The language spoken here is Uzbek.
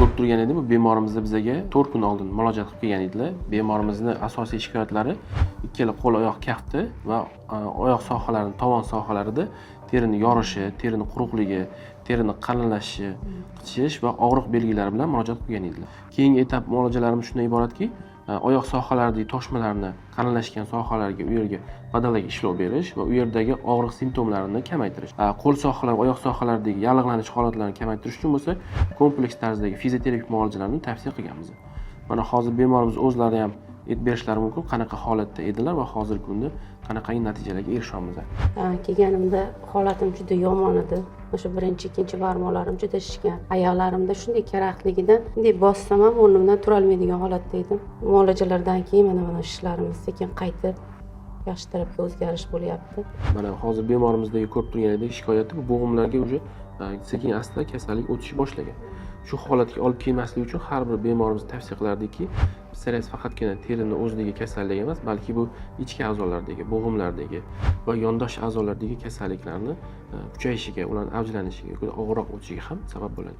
Ko'rib turgan edim, bu bemorimiz bizga 4 kun oldin murojaat qilib kelgan edilar. Bemorimizning asosiy shikoyatlari ikkala qo'l oyoq kafti va oyoq sohalarining tovon sohalarida terini yorishi, terini quruqligi, terini qalinlashishi, qichish va og'riq belgilari bilan murojaat qilgan edilar. Keyingi etap muolajalarimiz shundan iboratki, oyoq sohalaridagi toshmalarni, qalinlashgan sohalarga u yerga badalaga ishlov berish va u yerdagi og'riq simptomlarini kamaytirish. Qo'l sohalari, oyoq sohalaridagi yallig'lanish holatlarini kamaytirish uchun bo'lsa, kompleks tarzdagi fizioterapik muolajalarni tavsiya qilganmiz. Mana hozir bemorimiz o'zlari ham aytib berishlari mumkin, qanaqa holatda edilar va hozirgi kunda qanaqa natijalarga erishyapmiz. Kelganimda holatim juda yomon edi. O'sha birinchi, ikkinchi barmoqlarim juda shishgan. Oyoqlarimda shunday karaxtligidan, bunday bossam ham o'rnimdan tura olmaydigan holatda edim. Muolajalardan keyin mana ishlarimiz sekin qaytib yaxshi tarafga o'zgarish bo'lyapti. Mana hozir bemorimizdagi ko'rib turganidek shikoyati bu bo'g'imlarga уже sekin asta kasallik o'tishi boshlagan. Shu holatga olib kelmaslik uchun har bir bemorimiz tavsiya qilardiki, psoriaz faqatgina terining o'zidagi kasallik emas, balki bu ichki a'zolardagi, bo'g'imlardagi va yondosh a'zolardagi kasalliklarni kuchayishiga, ularning avjlanishiga, og'riq o'tishiga ham sabab bo'ladi.